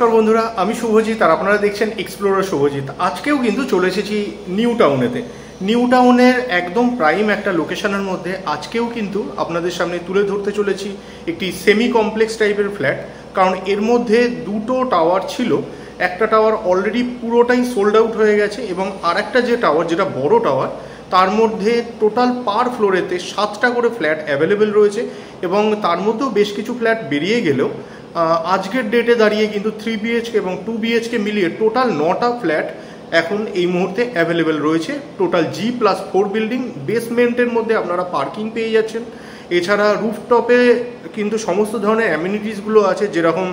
নমস্কার বন্ধুরা, আমি শুভজিৎ আর আপনারা দেখছেন এক্সপ্লোরার শুভজিৎ। আজকেও কিন্তু চলে এসেছি নিউ টাউনেতে। নিউ টাউনের একদম প্রাইম একটা লোকেশনের মধ্যে আজকেও কিন্তু আপনাদের সামনে তুলে ধরতে চলেছি একটি সেমি কমপ্লেক্স টাইপের ফ্ল্যাট। কারণ এর মধ্যে দুটো টাওয়ার ছিল, একটা টাওয়ার অলরেডি পুরোটাই সোল্ড আউট হয়ে গেছে এবং আরেকটা যে টাওয়ার, যেটা বড় টাওয়ার, তার মধ্যে টোটাল পার ফ্লোরেতে 7টা করে ফ্ল্যাট অ্যাভেলেবেল রয়েছে এবং তার মধ্যেও বেশ কিছু ফ্ল্যাট বেরিয়ে গেলেও আজকের ডেটে দাঁড়িয়ে কিন্তু 3 BHK এবং 2 BHK মিলিয়ে টোটাল 9টা ফ্ল্যাট এখন এই মুহূর্তে অ্যাভেলেবেল রয়েছে। টোটাল G+4 বিল্ডিং, বেসমেন্টের মধ্যে আপনারা পার্কিং পেয়ে যাচ্ছেন। এছাড়া রুফটপে কিন্তু সমস্ত ধরনের অ্যামিনিটিসগুলো আছে, যেরকম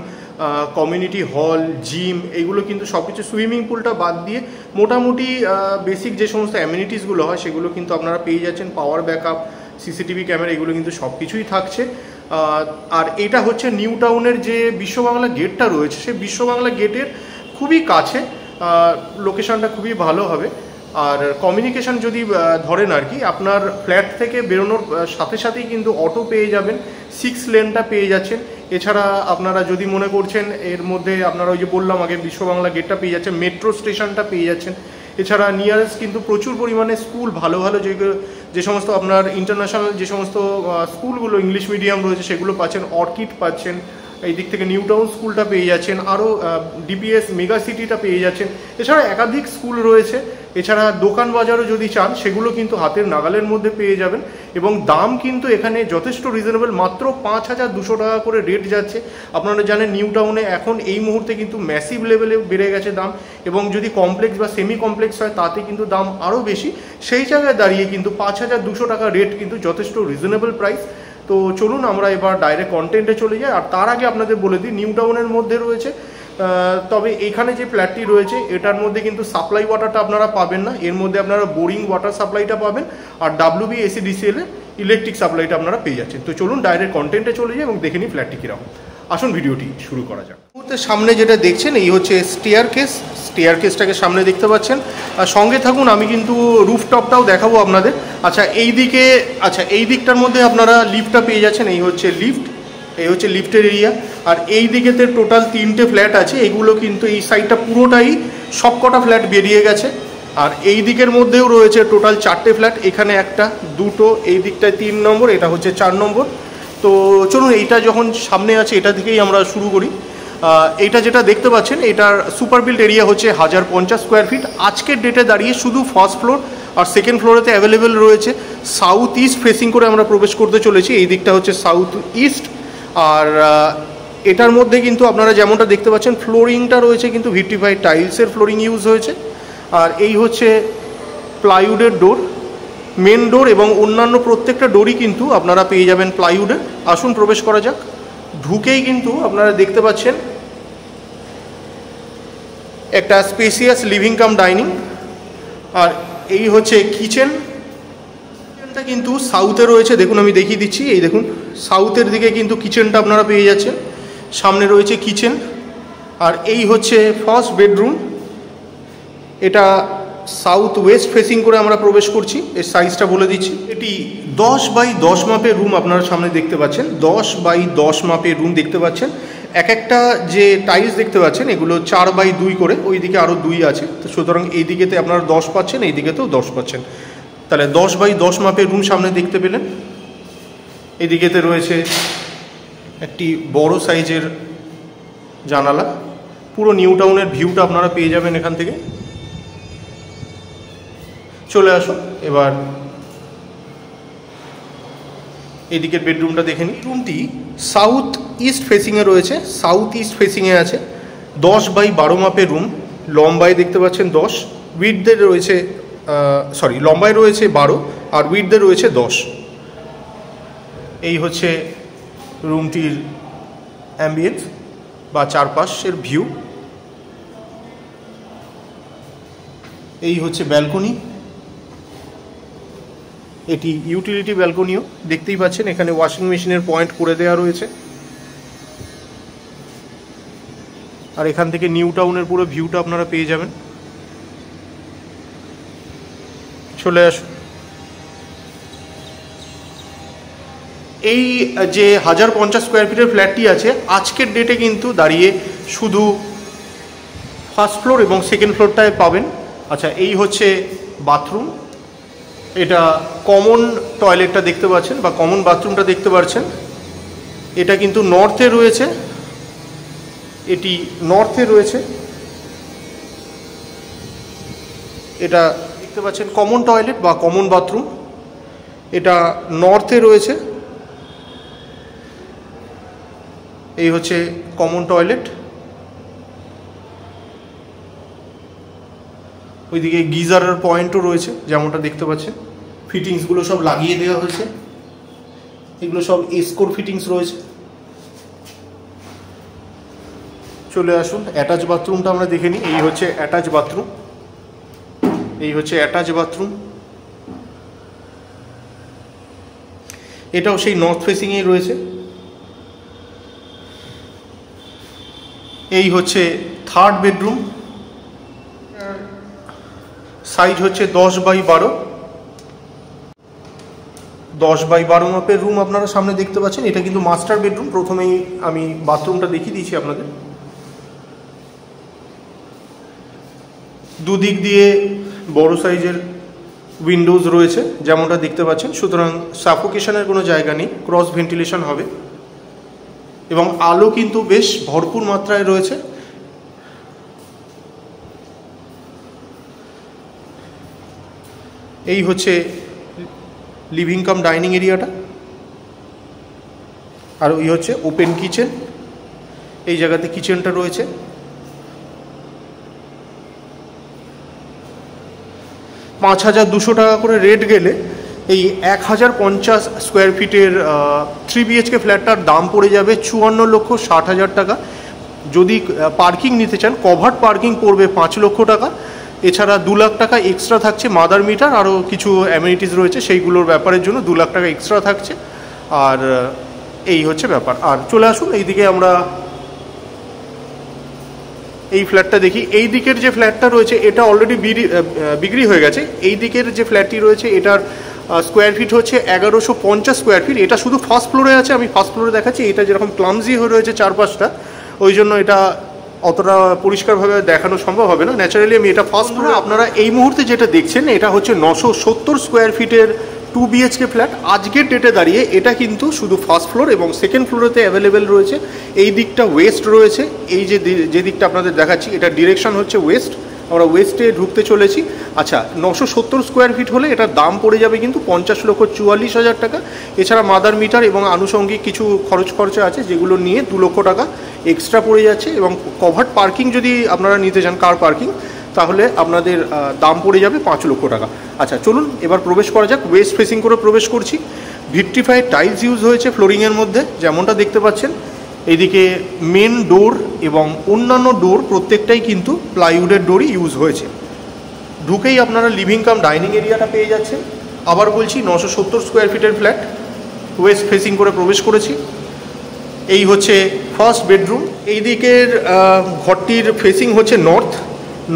কমিউনিটি হল, জিম, এইগুলো কিন্তু সব কিছু, সুইমিং পুলটা বাদ দিয়ে মোটামুটি বেসিক যে সমস্ত অ্যামিনিটিসগুলো হয় সেগুলো কিন্তু আপনারা পেয়ে যাচ্ছেন। পাওয়ার ব্যাকআপ, সিসিটিভি ক্যামেরা, এগুলো কিন্তু সব কিছুই থাকছে। আর এটা হচ্ছে নিউ টাউনের যে বিশ্ববাংলা গেটটা রয়েছে, সেই বিশ্ববাংলা গেটের খুবই কাছে, লোকেশনটা খুবই ভালো হবে। আর কমিউনিকেশন যদি ধরেন আর কি, আপনার ফ্ল্যাট থেকে বেরোনোর সাথে সাথেই কিন্তু অটো পেয়ে যাবেন, 6 লেনটা পেয়ে যাচ্ছেন। এছাড়া আপনারা যদি মনে করছেন এর মধ্যে আপনারা ওই যে বললাম আগে বিশ্ববাংলা গেটটা পেয়ে যাচ্ছেন, মেট্রো স্টেশনটা পেয়ে যাচ্ছেন। এছাড়া নিয়ারেস্ট কিন্তু প্রচুর পরিমাণে স্কুল, ভালো ভালো যে সমস্ত আপনার ইন্টারন্যাশনাল যে সমস্ত স্কুলগুলো ইংলিশ মিডিয়াম রয়েছে সেগুলো পাচ্ছেন। অর্কিড পাচ্ছেন, এই দিক থেকে নিউ টাউন স্কুলটা পেয়ে যাচ্ছেন, আরও ডিপিএস মেগা সিটিটা পেয়ে যাচ্ছেন। এছাড়া একাধিক স্কুল রয়েছে। এছাড়া দোকান বাজারও যদি চান সেগুলো কিন্তু হাতের নাগালের মধ্যে পেয়ে যাবেন এবং দাম কিন্তু এখানে যথেষ্ট রিজনেবল, মাত্র 5,200 টাকা করে রেট যাচ্ছে। আপনারা জানেন নিউ টাউনে এখন এই মুহূর্তে কিন্তু ম্যাসিভ লেভেলে বেড়ে গেছে দাম, এবং যদি কমপ্লেক্স বা সেমি কমপ্লেক্স হয় তাতে কিন্তু দাম আরও বেশি। সেই জায়গায় দাঁড়িয়ে কিন্তু 5,200 টাকা রেট কিন্তু যথেষ্ট রিজনেবল প্রাইস। তো চলুন আমরা এবার ডাইরেক্ট কন্টেন্টে চলে যাই। আর তার আগে আপনাদের বলে দিই, নিউ টাউনের মধ্যে রয়েছে, তবে এখানে যে ফ্ল্যাটটি রয়েছে এটার মধ্যে কিন্তু সাপ্লাই ওয়াটারটা আপনারা পাবেন না। এর মধ্যে আপনারা বোরিং ওয়াটার সাপ্লাইটা পাবেন আর WBACDCL এর ইলেকট্রিক সাপ্লাইটা আপনারা পেয়ে যাচ্ছেন। তো চলুন ডাইরেক্ট কন্টেন্টে চলে যাই এবং দেখে নিই ফ্ল্যাটটি কীরকম। আসুন ভিডিওটি শুরু করা যাক। মুহূর্তের সামনে যেটা দেখছেন এই হচ্ছে স্টেয়ারকেসটাকে সামনে দেখতে পাচ্ছেন। আর সঙ্গে থাকুন, আমি কিন্তু রুফটপটাও দেখাবো আপনাদের। এই দিকটার মধ্যে আপনারা লিফটটা পেয়ে যাচ্ছেন। এই হচ্ছে লিফটের এরিয়া। আর এই দিকেতে টোটাল 3টে ফ্ল্যাট আছে। এগুলো কিন্তু এই সাইডটা পুরোটাই সবকটা ফ্ল্যাট বেরিয়ে গেছে। আর এই দিকের মধ্যেও রয়েছে টোটাল 4টে ফ্ল্যাট। এখানে একটা, দুটো, এই দিকটায় 3 নম্বর, এটা হচ্ছে 4 নম্বর। তো চলুন, এইটা যখন সামনে আছে এটা থেকেই আমরা শুরু করি। এইটা যেটা দেখতে পাচ্ছেন এটার সুপার বিল্ড এরিয়া হচ্ছে 1050 স্কোয়ার ফিট। আজকের ডেটে দাঁড়িয়ে শুধু ফার্স্ট ফ্লোর আর সেকেন্ড ফ্লোরেতে অ্যাভেলেবেল রয়েছে। সাউথ ইস্ট ফেসিং করে আমরা প্রবেশ করতে চলেছি। এই দিকটা হচ্ছে সাউথ ইস্ট। আর এটার মধ্যে কিন্তু আপনারা যেমনটা দেখতে পাচ্ছেন ফ্লোরিংটা রয়েছে কিন্তু ভিট্রিফাইড টাইলসের ফ্লোরিং ইউজ হয়েছে। আর এই হচ্ছে প্লাইউডের ডোর, মেন ডোর এবং অন্যান্য প্রত্যেকটা ডোরই কিন্তু আপনারা পেয়ে যাবেন প্লাইউডের। আসুন প্রবেশ করা যাক। ঢুকেই কিন্তু আপনারা দেখতে পাচ্ছেন একটা স্পেসিয়াস লিভিং কাম ডাইনিং। আর এই হচ্ছে কিচেনটা কিন্তু সাউথে রয়েছে। দেখুন আমি দেখিয়ে দিচ্ছি, এই দেখুন সাউথের দিকে কিন্তু কিচেনটা আপনারা পেয়ে যাচ্ছেন। সামনে রয়েছে কিচেন। আর এই হচ্ছে ফার্স্ট বেডরুম। এটা সাউথ ওয়েস্ট ফেসিং করে আমরা প্রবেশ করছি। এর সাইজটা বলে দিচ্ছি, এটি 10x10 মাপের রুম আপনারা সামনে দেখতে পাচ্ছেন। 10x10 মাপের রুম দেখতে পাচ্ছেন। এক একটা যে টাইলস দেখতে পাচ্ছেন এগুলো 4x2 করে, ওই দিকে আরও 2 আছে। তো সুতরাং এই দিকেতে আপনারা 10 পাচ্ছেন, এই দিকেতেও 10 পাচ্ছেন। তাহলে 10x10 মাপের রুম সামনে দেখতে পেলেন। এই দিকেতে রয়েছে একটি বড় সাইজের জানালা। পুরো নিউ টাউনের ভিউটা আপনারা পেয়ে যাবেন এখান থেকে। চলে আসুন এবার এদিকের বেডরুমটা দেখে নিই। রুমটি সাউথ ইস্ট ফেসিংয়ে রয়েছে, সাউথ ইস্ট ফেসিংয়ে আছে। 10x12 মাপের রুম। লম্বায় দেখতে পাচ্ছেন 10, উইডথে রয়েছে লম্বায় রয়েছে 12 আর উইডথে রয়েছে 10। এই হচ্ছে রুমটির অ্যাম্বিয়েন্স বা চারপাশের ভিউ। এই হচ্ছে ব্যালকনি। এটি ইউটিলিটি ব্যালকনিও দেখতেই পাচ্ছেন। এখানে ওয়াশিং মেশিনের পয়েন্ট করে দেওয়া রয়েছে। আর এখান থেকে নিউ টাউনের পুরো ভিউটা আপনারা পেয়ে যাবেন। চলে আসুন। এই যে 1050 স্কোয়ার ফিটের ফ্ল্যাটটি আছে আজকের ডেটে কিন্তু দাঁড়িয়ে শুধু ফার্স্ট ফ্লোর এবং সেকেন্ড ফ্লোরটায় পাবেন। আচ্ছা, এই হচ্ছে বাথরুম। এটা কমন টয়লেটটা দেখতে পাচ্ছেন বা কমন বাথরুমটা দেখতে পাচ্ছেন। এটা কিন্তু নর্থে রয়েছে, এটি নর্থে রয়েছে। এটা দেখতে পাচ্ছেন কমন টয়লেট বা কমন বাথরুম, এটা নর্থে রয়েছে। এই হচ্ছে কমন টয়লেট। ওইদিকে গিজারের পয়েন্টও রয়েছে যেমনটা দেখতে পাচ্ছেন। ফিটিংসগুলো সব লাগিয়ে দেওয়া হয়েছে, এগুলো সব এসকোর ফিটিংস রয়েছে। চলে আসুন অ্যাটাচ বাথরুমটা আমরা দেখে নিই। এই হচ্ছে অ্যাটাচ বাথরুম, এই হচ্ছে অ্যাটাচ বাথরুম। এটাও সেই নর্থ ফেসিংয়েই রয়েছে। এই হচ্ছে থার্ড বেডরুম, সাইজ হচ্ছে 10x12, 10x12 মাপের রুম আপনারা সামনে দেখতে পাচ্ছেন। এটা কিন্তু মাস্টার বেডরুম। প্রথমেই আমি বাথরুমটা দেখিয়ে দিয়েছি আপনাদের। দুদিক দিয়ে বড় সাইজের উইন্ডোজ রয়েছে যেমনটা দেখতে পাচ্ছেন, সুতরাং সাফোকেশনের কোনো জায়গা নেই, ক্রস ভেন্টিলেশন হবে এবং আলো কিন্তু বেশ ভরপুর মাত্রায় রয়েছে। এই হচ্ছে লিভিং কাম ডাইনিং এরিয়াটা, আর ওই হচ্ছে ওপেন কিচেন। এই জায়গাতে কিচেনটা রয়েছে। 5200 টাকা করে রেট গেলে এই 1050 স্কোয়ার ফিটের 3 BHK ফ্ল্যাটটার দাম পড়ে যাবে 54,60,000 টাকা। যদি পার্কিং নিতে চান, কভার্ড পার্কিং পড়বে 5 লক্ষ টাকা। এছাড়া 2 লাখ টাকা এক্সট্রা থাকছে মাদার মিটার, আরও কিছু অ্যামিনিটিস রয়েছে সেইগুলোর ব্যাপারের জন্য 2 লাখ টাকা এক্সট্রা থাকছে। আর এই হচ্ছে ব্যাপার। আর চলে আসুন এইদিকে আমরা এই ফ্ল্যাটটা দেখি। এই দিকের যে ফ্ল্যাটটা রয়েছে এটা অলরেডি বিক্রি হয়ে গেছে। এই দিকের যে ফ্ল্যাটটি রয়েছে এটার স্কোয়ার ফিট হচ্ছে 1150 স্কোয়ার ফিট। এটা শুধু ফার্স্ট ফ্লোরে আছে, আমি ফার্স্ট ফ্লোরে দেখাচ্ছি। এটা যেরকম ক্লামজি হয়ে রয়েছে চারপাশটা, ওই জন্য এটা অতটা পরিষ্কারভাবে দেখানো সম্ভব হবে না। ন্যাচারালি আমি এটা ফার্স্ট ফ্লোরে। আপনারা এই মুহূর্তে যেটা দেখছেন এটা হচ্ছে 970 স্কোয়ার ফিটের 2 BHK ফ্ল্যাট। আজকের ডেটে দাঁড়িয়ে এটা কিন্তু শুধু ফার্স্ট ফ্লোর এবং সেকেন্ড ফ্লোরেতে অ্যাভেলেবেল রয়েছে। এই দিকটা ওয়েস্ট রয়েছে, এই যে দিকটা আপনাদের দেখাচ্ছি এটা ডিরেকশন হচ্ছে ওয়েস্ট। আমরা ওয়েস্টে ঢুকতে চলেছি। আচ্ছা, 970 স্কোয়ার ফিট হলে এটার দাম পড়ে যাবে কিন্তু 50,44,000 টাকা। এছাড়া মাদার মিটার এবং আনুষঙ্গিক কিছু খরচা আছে যেগুলো নিয়ে 2 লক্ষ টাকা এক্সট্রা পড়ে যাচ্ছে। এবং কভার্ড পার্কিং যদি আপনারা নিতে চান, কার পার্কিং, তাহলে আপনাদের দাম পড়ে যাবে 5 লক্ষ টাকা। আচ্ছা চলুন এবার প্রবেশ করা যাক। ওয়েস্ট ফেসিং করে প্রবেশ করছি। ভিট্রিফাইড টাইলস ইউজ হয়েছে ফ্লোরিংয়ের মধ্যে যেমনটা দেখতে পাচ্ছেন। এইদিকে মেন ডোর এবং অন্যান্য ডোর প্রত্যেকটাই কিন্তু প্লাইউডের ডোরই ইউজ হয়েছে। ঢুকেই আপনারা লিভিং কাম ডাইনিং এরিয়াটা পেয়ে যাচ্ছেন। আবার বলছি 970 স্কোয়ার ফিটের ফ্ল্যাট, ওয়েস্ট ফেসিং করে প্রবেশ করেছি। এই হচ্ছে ফার্স্ট বেডরুম। এই দিকের ঘরটির ফেসিং হচ্ছে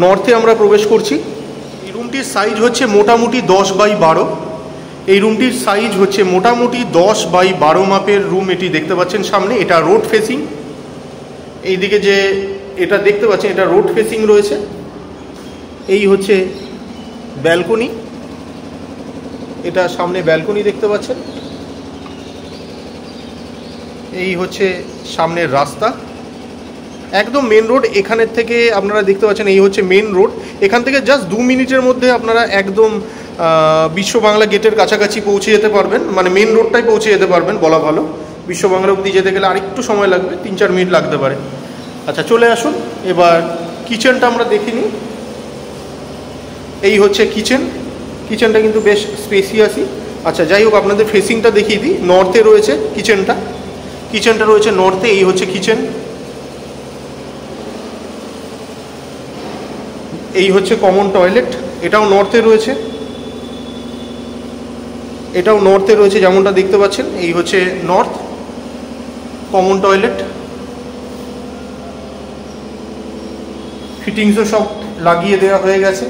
নর্থে আমরা প্রবেশ করছি। এই রুমটির সাইজ হচ্ছে মোটামুটি 10x12। এই রুমটির সাইজ হচ্ছে মোটামুটি 10x12 মাপের রুম। এটি দেখতে পাচ্ছেন সামনে, এটা রোড ফেসিং। এই দিকে যে এটা দেখতে পাচ্ছেন এটা রোড ফেসিং রয়েছে। এই হচ্ছে ব্যালকনি, এটা সামনে ব্যালকনি দেখতে পাচ্ছেন। এই হচ্ছে সামনের রাস্তা, একদম মেন রোড। এখানের থেকে আপনারা দেখতে পাচ্ছেন এই হচ্ছে মেন রোড। এখান থেকে জাস্ট 2 মিনিটের মধ্যে আপনারা একদম বিশ্ব বাংলা গেটের কাছাকাছি পৌঁছে যেতে পারবেন, মানে মেন রোডটাই পৌঁছে যেতে পারবেন বলা ভালো। বিশ্ব বাংলা অবধি যেতে গেলে আরেকটু সময় লাগবে, 3-4 মিনিট লাগতে পারে। আচ্ছা চলে আসুন এবার কিচেনটা আমরা দেখে নিই। এই হচ্ছে কিচেনটা কিন্তু বেশ স্পেসিয়াসই। আচ্ছা যাই হোক, আপনাদের ফেসিংটা দেখিয়ে দিই। নর্থে রয়েছে কিচেনটা রয়েছে নর্থে। এই হচ্ছে কিচেন। এই হচ্ছে কমন টয়লেট, এটাও নর্থে রয়েছে যেমনটা দেখতে পাচ্ছেন। এই হচ্ছে নর্থ কমন টয়লেট। ফিটিংসও সব লাগিয়ে দেওয়া হয়ে গেছে।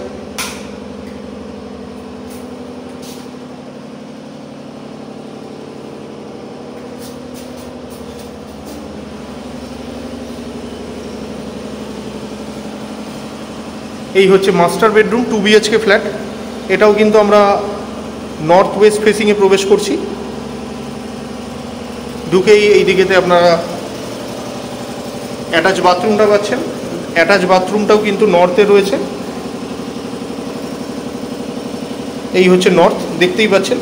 এই হচ্ছে মাস্টার বেডরুম, 2 BHK ফ্ল্যাট। এটাও কিন্তু আমরা নর্থ ওয়েস্ট ফেসিংয়ে প্রবেশ করছি। ঢুকেই এই দিকেতে আপনারা অ্যাটাচ বাথরুমটা পাচ্ছেন। অ্যাটাচ বাথরুমটাও কিন্তু নর্থে রয়েছে। এই হচ্ছে নর্থ, দেখতেই পাচ্ছেন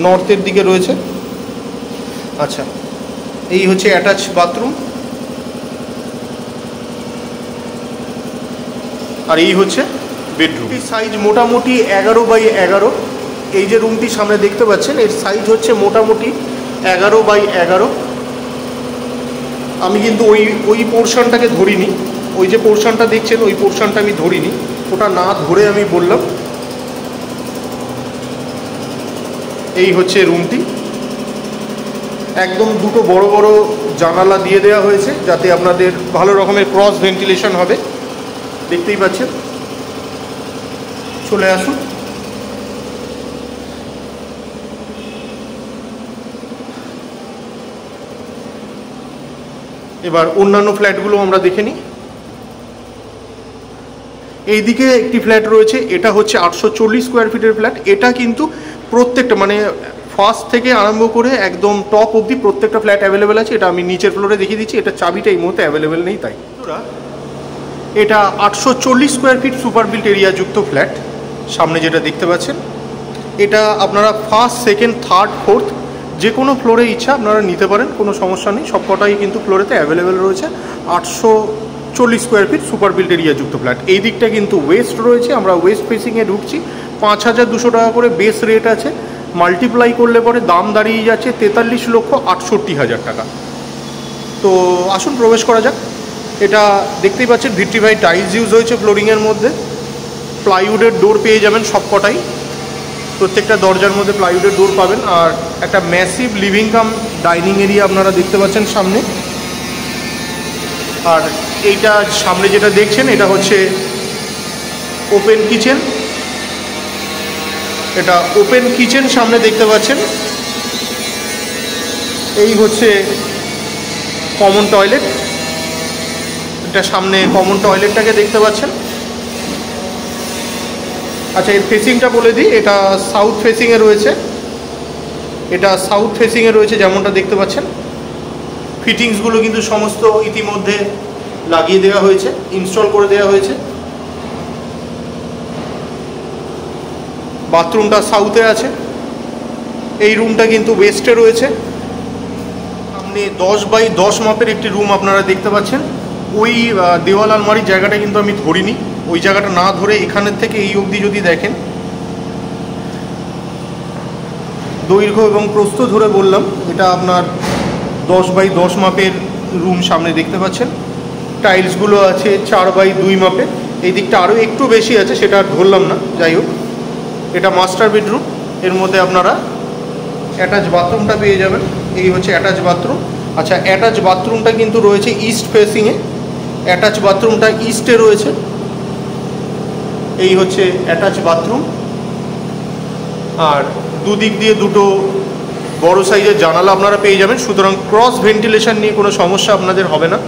নর্থের দিকে রয়েছে। আচ্ছা, এই হচ্ছে অ্যাটাচ বাথরুম, আর এই হচ্ছে বেডরুম। সাইজ মোটামুটি 11x11। এই যে রুমটি সামনে দেখতে পাচ্ছেন এর সাইজ হচ্ছে মোটামুটি 11x11। আমি কিন্তু ওই পোর্শনটাকে ধরিনি, ওই যে পোর্শনটা দেখছেন ওই পোর্শনটা আমি ধরিনি, ওটা না ধরে আমি বললাম। এই হচ্ছে রুমটি, একদম দুটো বড় বড় জানালা দিয়ে দেওয়া হয়েছে যাতে আপনাদের ভালো রকমের ক্রস ভেন্টিলেশন হবে। দেখতেই পাচ্ছেন। চলে আসুন। এবার অন্যান্য ফ্ল্যাটগুলো আমরা দেখে নিই। এইদিকে একটি ফ্ল্যাট রয়েছে, এটা হচ্ছে 840 স্কোয়ার ফিটের ফ্ল্যাট। এটা কিন্তু প্রত্যেকটা মানে ফার্স্ট থেকে আরম্ভ করে একদম টপ অবধি প্রত্যেকটা ফ্ল্যাট অ্যাভেলেবেল আছে। এটা আমি নিচের ফ্লোরে দেখিয়ে দিচ্ছি, এটা চাবিটা এই মুহূর্তে অ্যাভেলেবেল নেই তাই। এটা 840 square feet super built area যুক্ত ফ্ল্যাট। সামনে যেটা দেখতে পাচ্ছেন এটা আপনারা ফার্স্ট, সেকেন্ড, থার্ড, ফোর্থ যে কোনো ফ্লোরে ইচ্ছা আপনারা নিতে পারেন, কোনো সমস্যা নেই। সবকটাই কিন্তু ফ্লোরেতে অ্যাভেলেবেল রয়েছে। 840 square feet super built area যুক্ত ফ্ল্যাট। এই দিকটা কিন্তু ওয়েস্ট রয়েছে, আমরা ওয়েস্ট ফেসিংয়ে ঢুকছি। 5200 টাকা করে বেস রেট আছে, মাল্টিপ্লাই করলে পরে দাম দাঁড়িয়ে যাচ্ছে 43,68,000 টাকা। তো আসুন প্রবেশ করা যাক। এটা দেখতেই পাচ্ছেন ভিট্রিফাইড টাইলস ইউজ হয়েছে ফ্লোরিংয়ের মধ্যে। প্লাইউডের ডোর পেয়ে যাবেন সবকটাই, প্রত্যেকটা দরজার মধ্যে প্লাইউডের ডোর পাবেন। আর একটা massive living cum dining area আপনারা দেখতে পাচ্ছেন সামনে। আর এইটা সামনে যেটা দেখছেন এটা হচ্ছে ওপেন কিচেন। এটা ওপেন কিচেন সামনে দেখতে পাচ্ছেন। এই হচ্ছে কমন টয়লেট, এটা সামনে কমন টয়লেটটাকে দেখতে পাচ্ছেন। আচ্ছা, এর ফেসিংটা বলে দিই, এটা সাউথ ফেসিংয়ে রয়েছে। এটা সাউথ ফেসিংয়ে রয়েছে যেমনটা দেখতে পাচ্ছেন। ফিটিংসগুলো কিন্তু সমস্ত ইতিমধ্যে লাগিয়ে দেওয়া হয়েছে, ইনস্টল করে দেওয়া হয়েছে। বাথরুমটা সাউথে আছে। এই রুমটা কিন্তু ওয়েস্টে রয়েছে। সামনে 10x10 মাপের একটি রুম আপনারা দেখতে পাচ্ছেন। ওই দেওয়াল আলমারির জায়গাটা কিন্তু আমি ধরিনি, ওই জায়গাটা না ধরে এখানের থেকে এই অবধি যদি দেখেন, দৈর্ঘ্য এবং প্রস্থ ধরে বললাম, এটা আপনার 10x10 মাপের রুম সামনে দেখতে পাচ্ছেন। টাইলসগুলো আছে 4x2 মাপের। এই দিকটা আরও একটু বেশি আছে, সেটা আর ধরলাম না। যাই হোক, এটা মাস্টার বেডরুম। এর মধ্যে আপনারা অ্যাটাচ বাথরুমটা পেয়ে যাবেন। এই হচ্ছে অ্যাটাচ বাথরুম। আচ্ছা, অ্যাটাচ বাথরুমটা কিন্তু রয়েছে ইস্ট ফেসিংয়ে। অ্যাটাচ বাথরুমটা ইস্টে রয়েছে। এই হচ্ছে অ্যাটাচ বাথরুম। আর দুদিক দিয়ে দুটো বড় সাইজের জানালা আপনারা পেয়ে যাবেন, সুতরাং ক্রস ভেন্টিলেশন নিয়ে কোনো সমস্যা আপনাদের হবে না।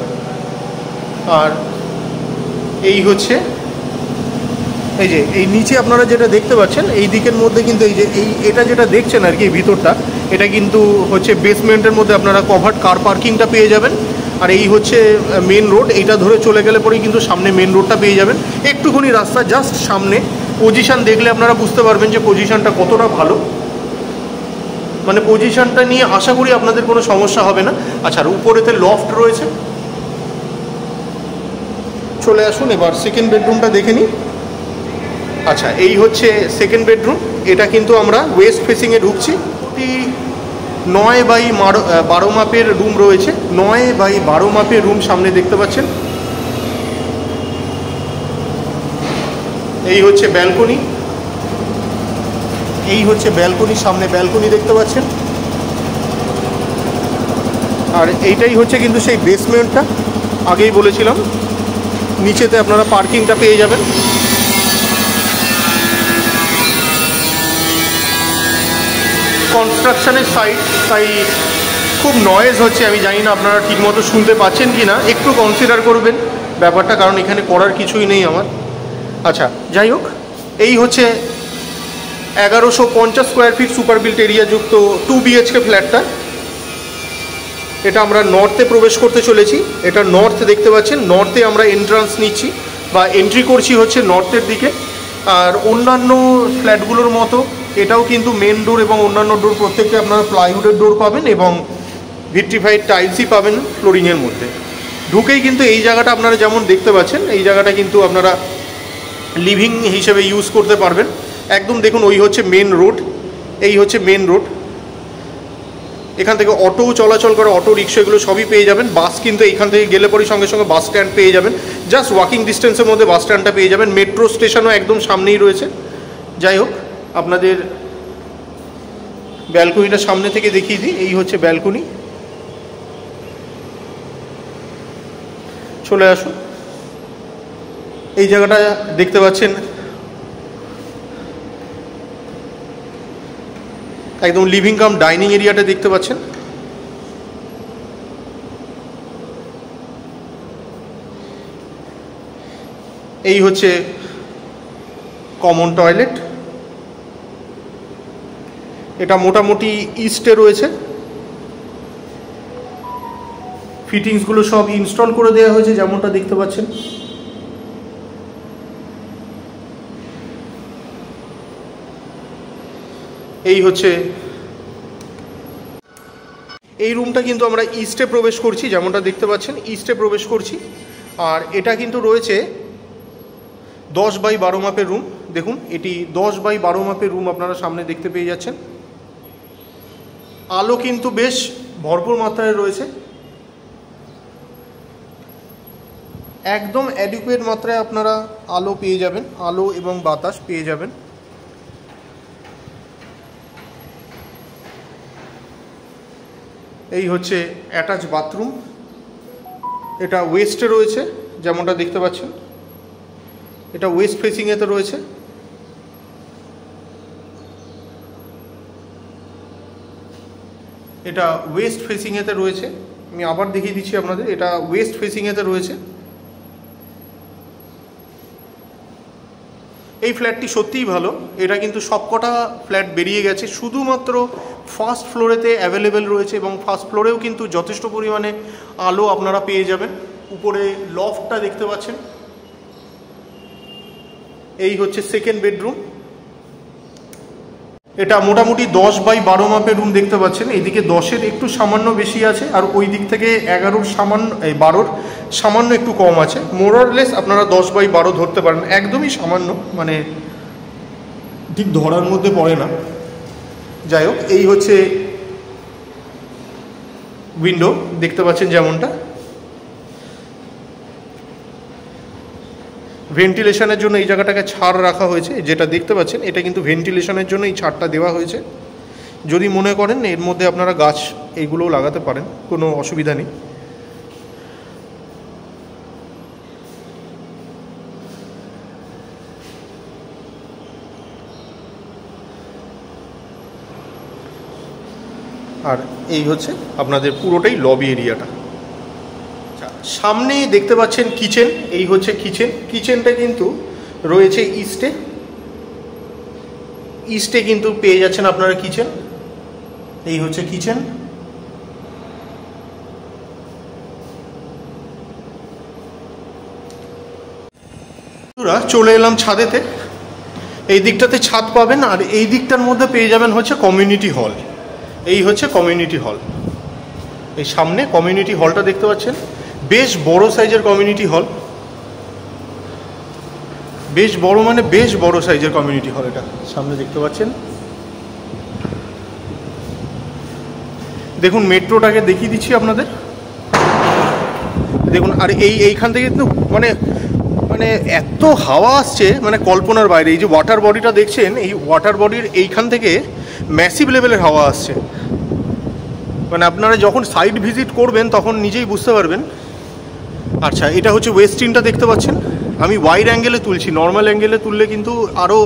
আর এই হচ্ছে এই যে এই নিচে আপনারা যেটা দেখতে পাচ্ছেন এই দিকের মধ্যে কিন্তু এই যে এটা যেটা দেখছেন আর কি, এই ভিতরটা, এটা কিন্তু হচ্ছে বেসমেন্টের মধ্যে আপনারা কভার্ড কার পার্কিংটা পেয়ে যাবেন। আর এই হচ্ছে মেন রোড, এইটা ধরে চলে গেলে পরেই কিন্তু সামনে মেন রোডটা পেয়ে যাবেন। একটুখানি রাস্তা জাস্ট সামনে। পজিশান দেখলে আপনারা বুঝতে পারবেন যে পজিশানটা কতটা ভালো, মানে পজিশানটা নিয়ে আশা করি আপনাদের কোনো সমস্যা হবে না। আচ্ছা, আর উপরেতে লফট রয়েছে। চলে আসুন এবার সেকেন্ড বেডরুমটা দেখে নিই। আচ্ছা, এই হচ্ছে সেকেন্ড বেডরুম। এটা কিন্তু আমরা ওয়েস্ট ফেসিংয়ে ঢুকছি। 9x12 মাপের রুম রয়েছে। 9x12 মাপের রুম সামনে দেখতে পাচ্ছেন। এই হচ্ছে ব্যালকনি। এই হচ্ছে ব্যালকনি, সামনে ব্যালকনি দেখতে পাচ্ছেন। আর এইটাই হচ্ছে কিন্তু সেই বেসমেন্টটা, আগেই বলেছিলাম। নিচেতে আপনারা পার্কিংটা পেয়ে যাবেন। কনস্ট্রাকশনের সাইট, তাই খুব নয়েজ হচ্ছে। আমি জানি না আপনারা ঠিকমতো শুনতে পাচ্ছেন কি না, একটু কনসিডার করবেন। ব্যাপারটা, কারণ এখানে করার কিছুই নেই আমার। আচ্ছা যাই হোক, এই হচ্ছে 1150 square feet super built area যুক্ত 2 BHK ফ্ল্যাটটা। এটা আমরা নর্থে প্রবেশ করতে চলেছি। এটা নর্থ দেখতে পাচ্ছেন, নর্থে আমরা এন্ট্রান্স নিচ্ছি বা এন্ট্রি করছি হচ্ছে নর্থের দিকে। আর অন্যান্য ফ্ল্যাটগুলোর মতো এটাও কিন্তু মেন ডোর এবং অন্যান্য ডোর প্রত্যেকটা আপনারা প্লাইউডের ডোর পাবেন এবং ভিট্রিফাইড টাইলসই পাবেন ফ্লোরিংয়ের মধ্যে। ঢুকেই কিন্তু এই জায়গাটা আপনারা যেমন দেখতে পাচ্ছেন, এই জায়গাটা কিন্তু আপনারা লিভিং হিসেবে ইউজ করতে পারবেন। একদম দেখুন, ওই হচ্ছে মেন রোড, এই হচ্ছে মেন রোড। এখান থেকে অটো চলাচল করে, অটো রিক্সা এগুলো সবই পেয়ে যাবেন। বাস কিন্তু এইখান থেকে গেলে পরে সঙ্গে সঙ্গে বাস স্ট্যান্ড পেয়ে যাবেন, জাস্ট ওয়াকিং ডিস্টেন্সের মধ্যে বাস স্ট্যান্ডটা পেয়ে যাবেন। মেট্রো স্টেশনও একদম সামনেই রয়েছে। যাই হোক, আপনাদের ব্যালকনিটা সামনে থেকে দেখিয়ে দিই। এই হচ্ছে ব্যালকনি, চলে আসুন। এই জায়গাটা দেখতে পাচ্ছেন একদম লিভিং কাম ডাইনিং এরিয়াটা দেখতে পাচ্ছেন। এই হচ্ছে কমন টয়লেট। এটা মোটামুটি ইস্টে রয়েছে। ফিটিংসগুলো সব ইনস্টল করে দেওয়া হয়েছে যেমনটা দেখতে পাচ্ছেন। এই হচ্ছে এই রুমটা কিন্তু আমরা ইস্টে প্রবেশ করছি, যেমনটা দেখতে পাচ্ছেন ইস্টে প্রবেশ করছি। আর এটা কিন্তু রয়েছে 10x12 মাপের রুম। দেখুন, এটি 10x12 মাপের রুম আপনারা সামনে দেখতে পেয়ে যাচ্ছেন। আলো কিন্তু বেশ ভরপুর মাত্রায় রয়েছে, একদম অ্যাডিকুয়েট মাত্রায় আপনারা আলো পেয়ে যাবেন, আলো এবং বাতাস পেয়ে যাবেন। এই হচ্ছে অ্যাটাচ বাথরুম। এটা ওয়েস্টে রয়েছে যেমনটা দেখতে পাচ্ছেন, এটা ওয়েস্ট ফেসিংয়েতে রয়েছে। এটা ওয়েস্ট ফেসিংয়েতে রয়েছে, আমি আবার দেখিয়ে দিচ্ছি আপনাদের, এটা ওয়েস্ট ফেসিংয়েতে রয়েছে। এই ফ্ল্যাটটি সত্যিই ভালো। এটা কিন্তু সবকটা ফ্ল্যাট বেরিয়ে গেছে, শুধুমাত্র ফার্স্ট ফ্লোরেতে অ্যাভেলেবেল রয়েছে এবং ফার্স্ট ফ্লোরেও কিন্তু যথেষ্ট পরিমাণে আলো আপনারা পেয়ে যাবেন। উপরে লফটটা দেখতে পাচ্ছেন। এই হচ্ছে সেকেন্ড বেডরুম। এটা মোটামুটি 10x12 মাপের রুম দেখতে পাচ্ছেন। এইদিকে 10-এর একটু সামান্য বেশি আছে, আর ওই দিক থেকে 11-র সামান্য, 12-র সামান্য একটু কম আছে। মোরলেস আপনারা 10x12 ধরতে পারেন, একদমই সামান্য, মানে ঠিক ধরার মধ্যে পড়ে না। যাই হোক, এই হচ্ছে উইন্ডো দেখতে পাচ্ছেন যেমনটা। ভেন্টিলেশনের জন্য এই জায়গাটাকে ছাড় রাখা হয়েছে, যেটা দেখতে পাচ্ছেন এটা কিন্তু ভেন্টিলেশনের জন্য এই ছাড়টা দেওয়া হয়েছে। যদি মনে করেন এর মধ্যে আপনারা গাছ এইগুলোও লাগাতে পারেন, কোনো অসুবিধা নেই। আর এই হচ্ছে আপনাদের পুরোটাই লবি এরিয়াটা। সামনে দেখতে পাচ্ছেন কিচেন, এই হচ্ছে কিচেন। কিচেনটা কিন্তু রয়েছে ইস্টে, ইস্টে কিন্তু পেয়ে যাচ্ছেন আপনারা কিচেন। এই হচ্ছে কিচেন। চলে এলাম ছাদেতে। এই দিকটাতে ছাদ পাবেন, আর এই দিকটার মধ্যে পেয়ে যাবেন হচ্ছে কমিউনিটি হল। এই হচ্ছে কমিউনিটি হল। এই সামনে কমিউনিটি হলটা দেখতে পাচ্ছেন, বেশ বড় সাইজের কমিউনিটি হল, বেশ বড়, মানে বেশ বড় সাইজের কমিউনিটি হল। এটা সামনে দেখতে পাচ্ছেন। দেখুন, মেট্রোটাকে দেখিয়ে দিচ্ছি আপনাদের। দেখুন, আর এইখান থেকে কিন্তু মানে মানে এত হাওয়া আসছে, মানে কল্পনার বাইরে। এই যে ওয়াটার বডিটা দেখছেন, এই ওয়াটার বডির এইখান থেকে ম্যাসিভ লেভেলের হাওয়া আসছে। মানে আপনারা যখন সাইট ভিজিট করবেন তখন নিজেই বুঝতে পারবেন। আচ্ছা, এটা হচ্ছে ওয়েস্টিনটা দেখতে পাচ্ছেন। আমি ওয়াইড অ্যাঙ্গেলে তুলছি, নর্মাল অ্যাঙ্গেলে তুললে কিন্তু আরও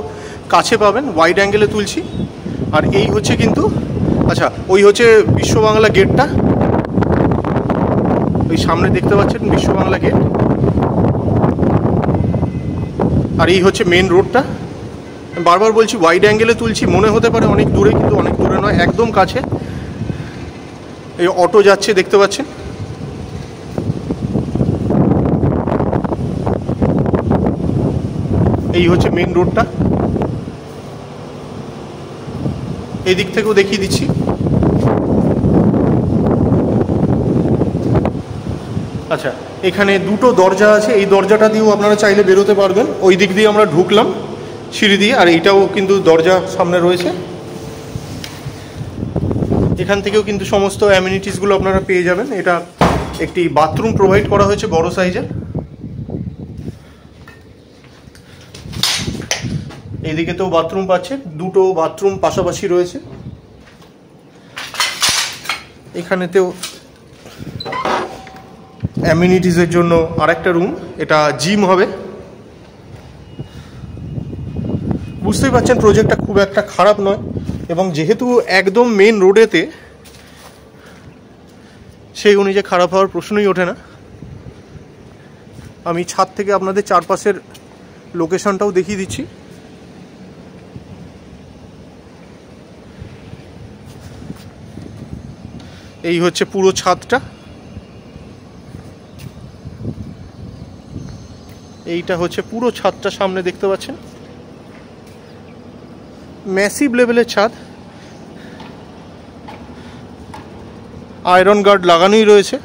কাছে পাবেন, ওয়াইড অ্যাঙ্গেলে তুলছি। আর এই হচ্ছে কিন্তু, আচ্ছা, ওই হচ্ছে বিশ্ব বাংলা গেটটা, ওই সামনে দেখতে পাচ্ছেন বিশ্ব বাংলা গেট। আর এই হচ্ছে মেন রোডটা। বারবার বলছি ওয়াইড অ্যাঙ্গেলে তুলছি, মনে হতে পারে অনেক দূরে, কিন্তু অনেক দূরে নয়, একদম কাছে। এই অটো যাচ্ছে দেখতে পাচ্ছেন। এই হচ্ছে মেন রোডটা, এই দিক থেকেও দেখিয়ে দিচ্ছি। আচ্ছা, এখানে দুটো দরজা আছে, এই দরজাটা দিয়েও আপনারা চাইলে বেরোতে পারবেন। ওই দিক দিয়ে আমরা ঢুকলাম সিঁড়ি দিয়ে, আর এইটাও কিন্তু দরজা সামনে রয়েছে। এখান থেকেও কিন্তু সমস্ত অ্যামিনিটিসগুলো আপনারা পেয়ে যাবেন। এটা একটি বাথরুম প্রোভাইড করা হয়েছে বড় সাইজের। এইদিকে তো বাথরুম পাচ্ছে, দুটো বাথরুম পাশাপাশি রয়েছে। এখানেতেও অ্যামিনিটিসের জন্য আরেকটা রুম, এটা জিম হবে। বুঝতেই পারছেন প্রজেক্টটা খুব একটা খারাপ নয়, এবং যেহেতু একদম মেন রোডেতে, সেই অনুযায়ী খারাপ হওয়ার প্রশ্নই ওঠে না। আমি ছাদ থেকে আপনাদের চারপাশের লোকেশনটাও দেখিয়ে দিচ্ছি। এই হচ্ছে পুরো ছাদটা, এইটা হচ্ছে পুরো ছাদটা সামনে দেখতে পাচ্ছেন, ম্যাসিভ লেভেলের ছাদ। আয়রন গার্ড লাগানোই রয়েছে।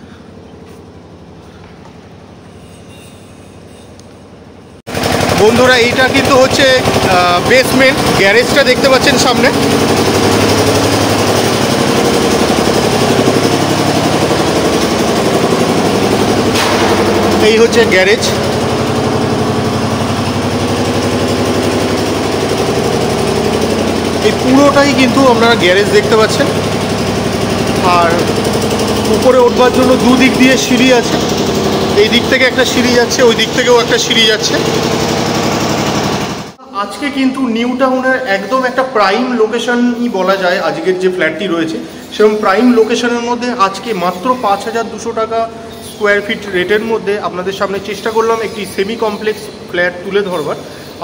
বন্ধুরা, এইটা কিন্তু হচ্ছে বেসমেন্ট, গ্যারেজটা দেখতে পাচ্ছেন সামনে। এই হচ্ছে গ্যারেজ। এই পুরোটাই কিন্তু আপনারা গ্যারেজ দেখতে পাচ্ছেন। আর উপরে উঠবার জন্য দুদিক দিয়ে সিঁড়ি আছে, এই দিক থেকে একটা সিঁড়ি যাচ্ছে, ওই দিক থেকেও একটা সিঁড়ি যাচ্ছে। আজকে কিন্তু নিউ টাউনের একদম একটা প্রাইম লোকেশনই বলা যায় আজকের যে ফ্ল্যাটটি রয়েছে, সেরকম প্রাইম লোকেশনের মধ্যে আজকে মাত্র 5,200 টাকা স্কোয়ার ফিট রেটের মধ্যে আপনাদের সামনে চেষ্টা করলাম একটি সেমি কমপ্লেক্স ফ্ল্যাট তুলে ধরবার।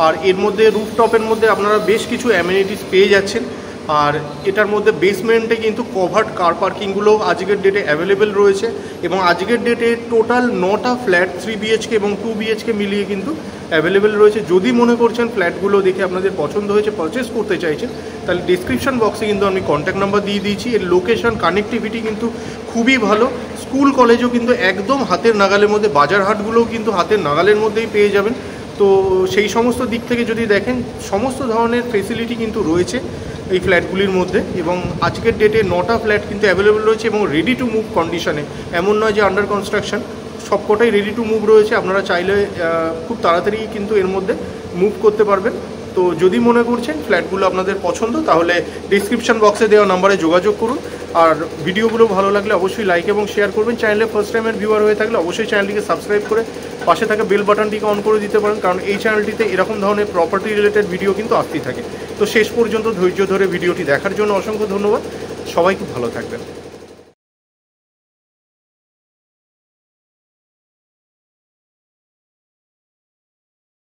আর এর মধ্যে রুফটপের মধ্যে আপনারা বেশ কিছু অ্যামিনিটিস পেয়ে যাচ্ছেন। আর এটার মধ্যে বেসমেন্টে কিন্তু কভার্ড কার পার্কিংগুলো আজকের ডেটে অ্যাভেলেবেল রয়েছে, এবং আজকের ডেটে টোটাল 9টা ফ্ল্যাট 3 BHK এবং 2 BHK মিলিয়ে কিন্তু অ্যাভেলেবেল রয়েছে। যদি মনে করছেন ফ্ল্যাটগুলো দেখে আপনাদের পছন্দ হয়েছে, পারচেস করতে চাইছেন, তাহলে ডিসক্রিপশন বক্সে কিন্তু আমি কন্ট্যাক্ট নাম্বার দিয়ে দিয়েছি। এর লোকেশন কানেক্টিভিটি কিন্তু খুবই ভালো, স্কুল কলেজও কিন্তু একদম হাতের নাগালের মধ্যে, বাজার হাটগুলোও কিন্তু হাতের নাগালের মধ্যেই পেয়ে যাবেন। তো সেই সমস্ত দিক থেকে যদি দেখেন, সমস্ত ধরনের ফেসিলিটি কিন্তু রয়েছে এই ফ্ল্যাটগুলির মধ্যে। এবং আজকের ডেটে 9টা ফ্ল্যাট কিন্তু অ্যাভেলেবেল রয়েছে এবং রেডি টু মুভ কন্ডিশনে, এমন নয় যে আন্ডার কনস্ট্রাকশন, সবকটাই রেডি টু মুভ রয়েছে। আপনারা চাইলে খুব তাড়াতাড়ি কিন্তু এর মধ্যে মুভ করতে পারবেন। তো যদি মনে করছেন ফ্ল্যাটগুলো আপনাদের পছন্দ, তাহলে ডিসক্রিপশন বক্সে দেওয়া নাম্বারে যোগাযোগ করুন। আর ভিডিওগুলো ভালো লাগলে অবশ্যই লাইক এবং শেয়ার করবেন। চ্যানেলে ফার্স্ট টাইমের ভিউয়ার হয়ে থাকলে অবশ্যই চ্যানেলটিকে সাবস্ক্রাইব করে পাশে থাকা বেল বাটনটিকে অন করে দিতে পারেন, কারণ এই চ্যানেলটিতে এরকম ধরনের প্রপার্টি রিলেটেড ভিডিও কিন্তু আসতেই থাকে। তো শেষ পর্যন্ত ধৈর্য ধরে ভিডিওটি দেখার জন্য অসংখ্য ধন্যবাদ। সবাই খুব ভালো থাকবেন।